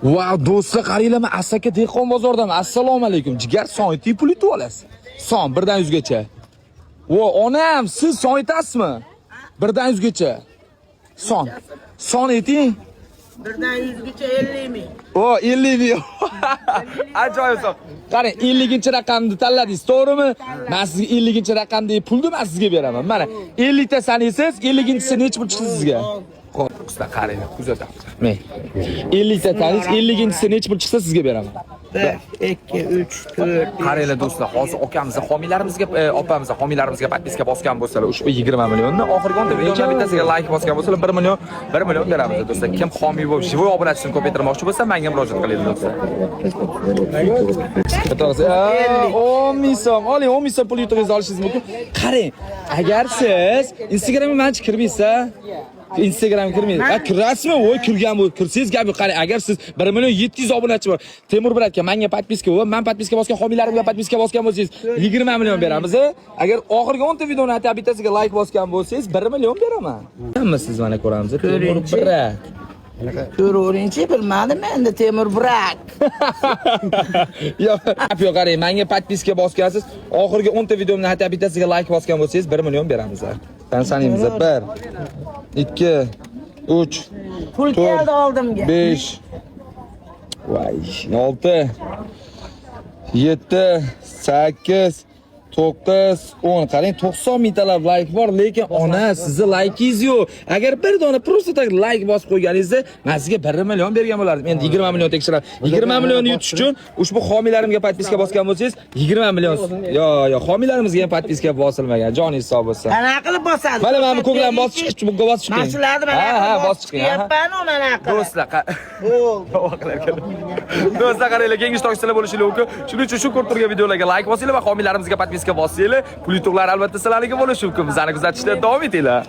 Wow, do'stlar, qaranglarmi, Asaka dehqon bozoridaman. Assalomu alaykum. Jigar son ayting, pul yutib olasiz. Son 1 dan 100 gacha. Vo, onam, siz son aytasizmi? 1 dan 100 gacha. Son. Son ayting. 1 dan 100 gacha 50 ming. O, 50 ming. Ajoyib son. Qarang, 50-raqamni tanladingiz, to'g'rimi? Men sizga 50-raqamdagi pulni men sizga beraman. Mana 50 ta sanaysiz, 50-chisi necha pul chiqdi sizga? Xo'p, usta qaranglar, kuzatyapmiz. Men 50 ta tanlaysiz, 50-chisi necha pul chiqsa sizga beraman. 1, 2, 3, 4. Qaranglar do'stlar, hozir okamizga, homiylarimizga, opamizga, homiylarimizga podpiska bosgan bo'lsalar, ushbu 20 millionni oxirgi o'nta videoning bittasiga like bosgan bo'lsalar, 1 million beramiz do'stlar. Kim homiy bo'lib, живой obunachini ko'paytirmoqchi bo'lsa, menga murojaat qiling do'stlar. To'g'ri. 10 ming so'm, oling 10 ming so'm pul yutib olishingiz mumkin. Qarang, agar siz Instagramga mencha kirmaysiz, Instagramga kirmaysiz. Kirasizmi? Voy, kirgan bu. Kirsangiz gap yo'q. Qarang, agar siz 1 million 700 obunachi bor. Temur bratga menga podpiska va men podpiska bosgan homiylarimga podpiska bosgan bo'lsangiz, 20 million beramiz. Agar oxirgi 10 ta videoni aytib bittasiga like bosgan bo'lsangiz, 1 million beraman. Hammasiz mana ko'ramiz. Temur brat. Ko'ravering-chi, bilmadim endi Temur brat. Yo'q, qarang, menga podpiska bosgansiz, oxirgi 10 ta videomni aytib bittasiga like bosgan bo'lsangiz, 1 million beramiz. Qani sanaymiz? 1 2 3 Pul keldi oldimga. 5 Voy, 6 7 8 9 10. Qarang, 90 mingtalab like bor, lekin ona sizni like'ingiz yo'q. Agar bir dona просто tak like bosib qo'yganingizda, men sizga 1 million bergan bo'lardim. Endi 20 million tekshiradi. 20 millionni yutish uchun ushbu homiylarimga podpiska bosgan bo'lsangiz, 20 million. Yo, homiylarimizga ham podpiska bosilmagan. Joningiz hisob bo'lsa. Qanaqa qilib bosadi? Mana men ko'klam bosib chiqib, bosib chiqing. Mas'ullarni mana. Ha, bosib chiqing. Yapman mana qilib. Do'stlar, do'stlar, qaranglar, keyingi ishtirokchilar bo'lishingiz mumkin. Shuning uchun shu ko'rib turgan videolarga like bosinglar va homiylarimizga podpiska bosinglar. Pul yutuqlar albatta sizlarga bo'lishi mumkin. Bizani kuzatishda davom etinglar.